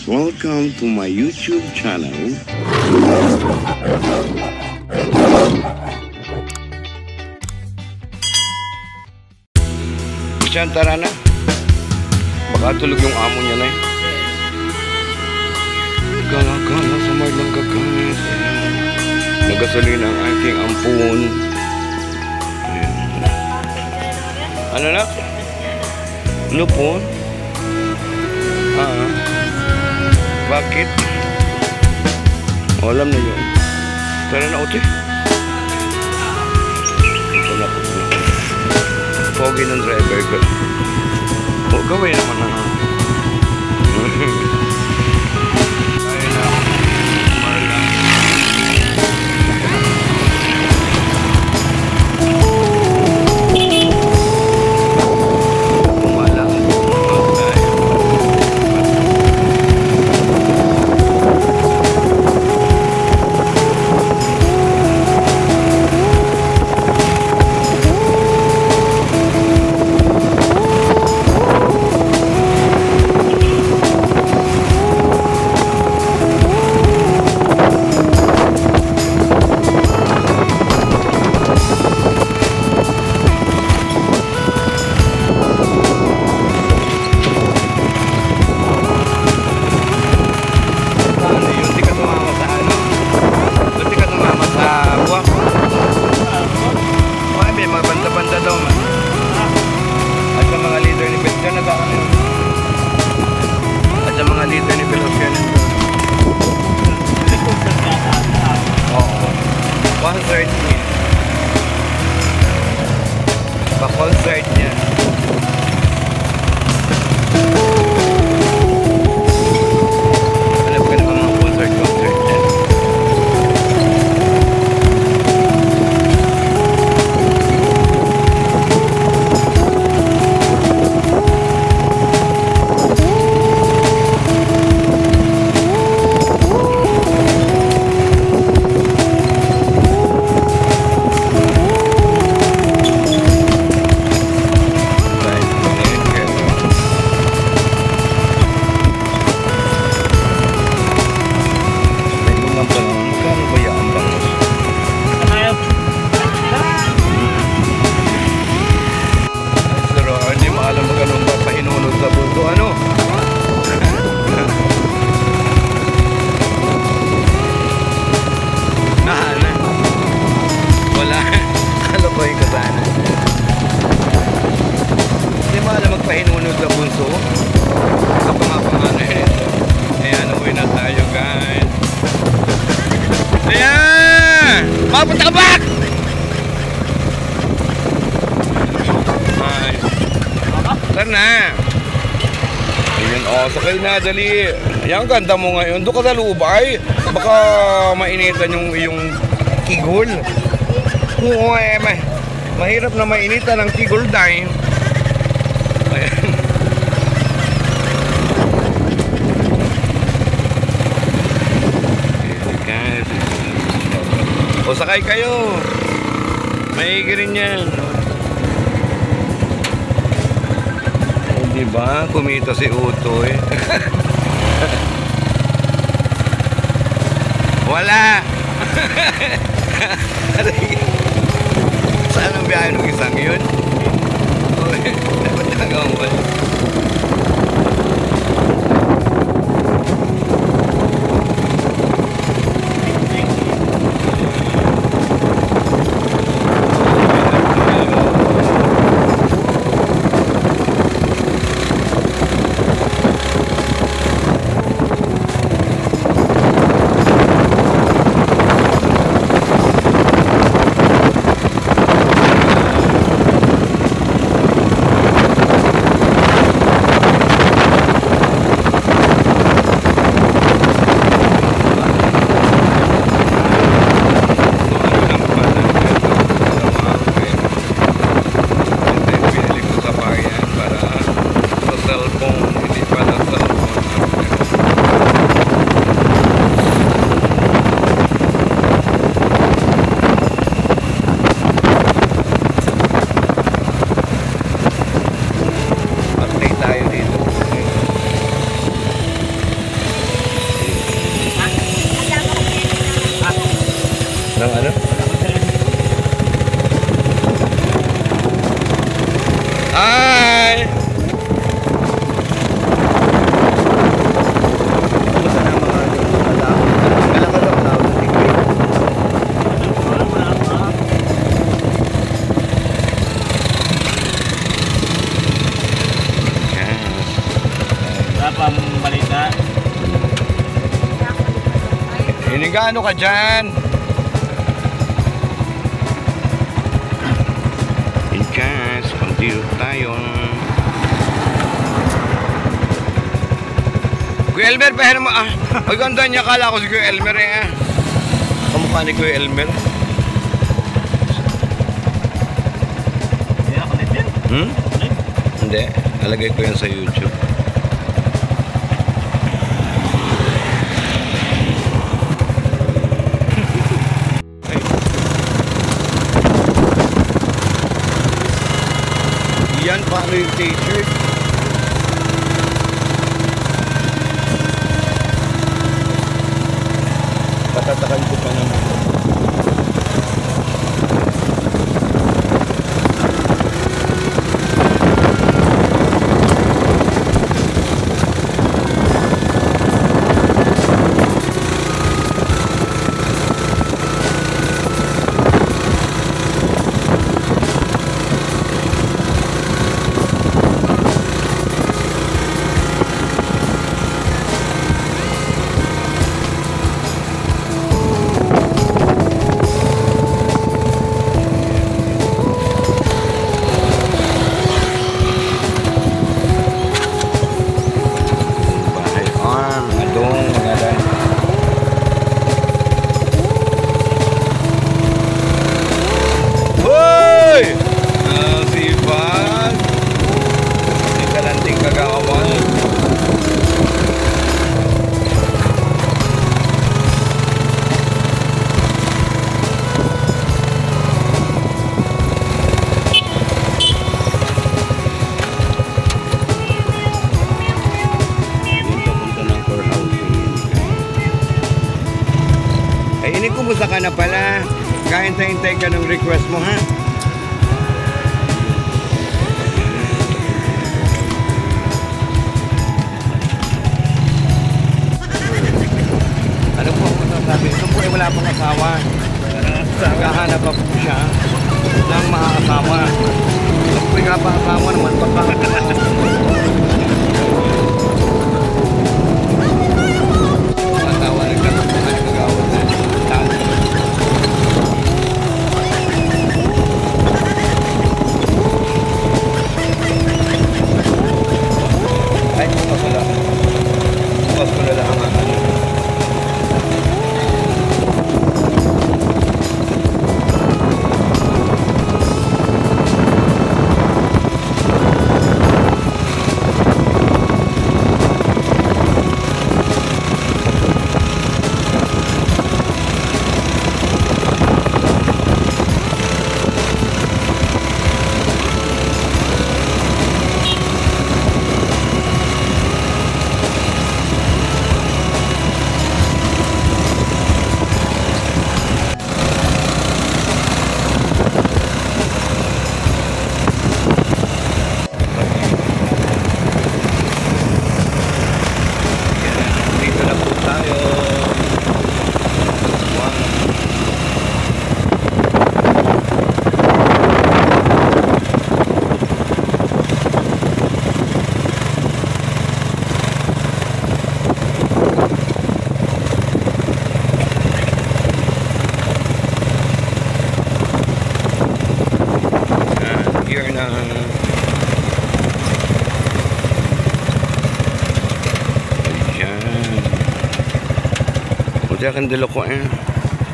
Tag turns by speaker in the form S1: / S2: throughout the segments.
S1: Welcome to my YouTube channel. Siyan, tara na. Baka tulog yung amo niya na eh. Gala-gala sa may langgagas. Nagasolina ang aking ampun. Ano na? Lupon? Bakit? Alam na yun. Tara na, ote. Ito na po. Pogi ng driver ko. O, gawin naman na. Kaya na. Marla. Concert niya. Pa-concert niya. Alam ka naman mga concert niya. Pahinunod sa bunso. Kapangapangano eh. Ayan, uwi na tayo guys. Ayan! Mapunta ka back! Ay. Saan na? Ayan, oh, sakay na, dali. Ayan, ganda mo ngayon. Doon ka sa lubay. Baka mainitan yung iyong kigol. Oo, mahirap na mainitan ang kigol dahil. O sakay kayo. Maigi rin yan. O diba? Kumita si Utoy. Wala. Saan ang biyahe ng isang yun? Dapat nagawang ba? Ng ano? Hi! Hinigano ka dyan? Inkas, pang-tiro tayo. Kuya Elmer, pahira mo ah. Maganda niya, kala ko si Kuya Elmer eh. Kamukha ni Kuya Elmer.
S2: Hindi na connect yan?
S1: Hindi, nalagay ko yan sa YouTube. Yan, paano yung t-shirt? Patatakan ko pa naman. Kumusta ka na pala? Kahintay-hintay ka ng request mo, ha? Ano po ang masasabi? Ito po ay wala pong asawa. Naghahanap pa po siya ng makakasawa. Ito po ay asawa naman pagka. Diyan kandilo ko eh.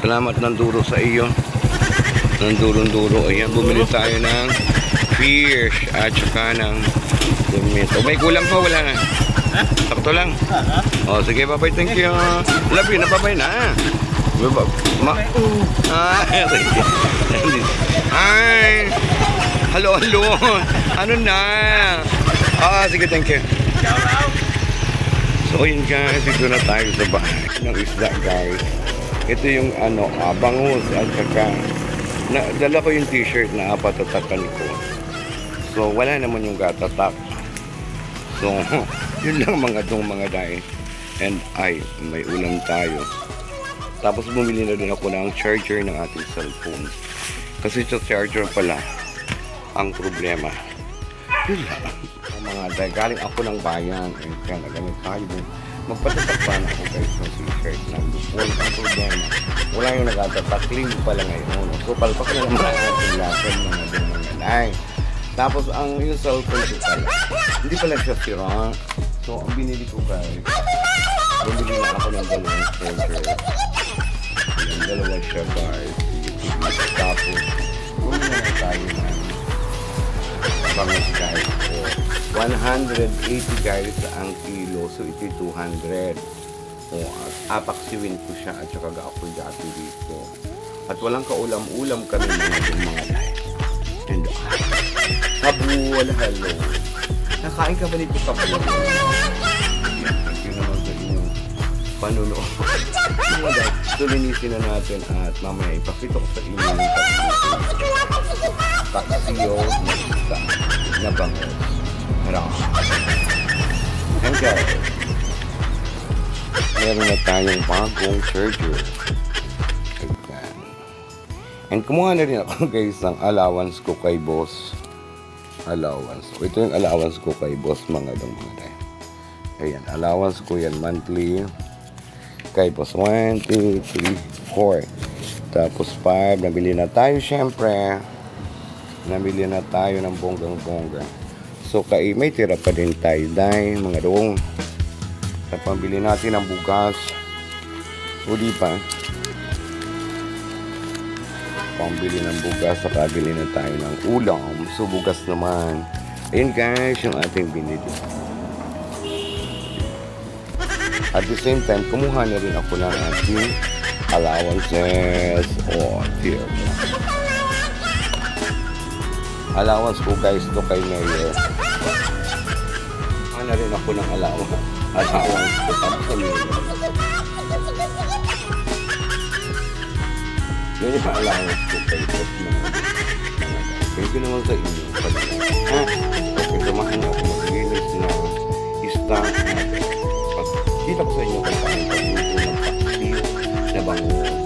S1: Salamat ng duro sa iyo. Ng durong-duro. Ayan, bumili tayo ng fish at saka ng pimento. May kulang pa, wala na. Sakto lang. O, sige, bye-bye. Thank you. Love you, nababay na. Hi. Hello, hello. Ano na? Sige, thank you. So, yun guys. Dito na tayo sa bahay ng isda, guys. Ito yung ano, bangus at saka dala ko yung t-shirt na patatakan ko. So wala naman yung gatatak. So yun lang mga dahil. And may ulam tayo. Tapos bumili na din ako ng charger ng ating cellphone. Kasi sa charger pala ang problema. Yun lang. Mga dahil galing ako ng bayan. And kaya nagamit tayo. Magpatatakpan ako guys ng t-shirt na lupol. Ang problema, wala yung nagatatakling pala ngayon. So palpak na naman ang ating lasan mga dunay. Tapos ang yung cellphone ko pala, hindi pala siya sira. So ang binili ko guys, bumili na ako ng dalawang charger. Yung dalawa siya guys. Tapos bumili na tayo ng bangus guys po. 180 guys ang kilo. So ito 200. Apaksiwin ko siya at saka gaapoy dati dito. At walang kaulam-ulam kami mga guys. And kabul, hello. Nakain ka ba nito kabul? Thank you naman sa inyong panunood. Mga guys, tulinisin na natin at mamaya ipakita ko sa inyo yung paksiyo na isa na bangus. And guys, meron na tayong bagong charger. Ayan. And kumuha na rin ako guys ng allowance ko kay boss. Allowance. Ito yung allowance ko kay boss mga tayo. Ayan, allowance ko yan monthly. Kay boss 1, 2, 3, 4. Tapos 5. Nabili na tayo syempre. Nabili na tayo ng bonggang-bongga. So may tira pa din tayo dahil mga dong. Sa pambili natin ng bugas. O di pa. Pambili ng bugas. Saka bili na tayo ng ulam. So bugas naman. Ayun guys yung ating binili. At the same time kumuha na rin ako ng ating allowances. Dear. Allowance ko guys to kay Mayor. Ano rin ako ng allowance ko tapos sa Mayor. Yan yung allowance ko kay boss na. Thank you naman sa inyo. Okay, samahan na ako maglinis na stock. Kita ko sa inyo kung paano pagluto ng paksiyo na bangus.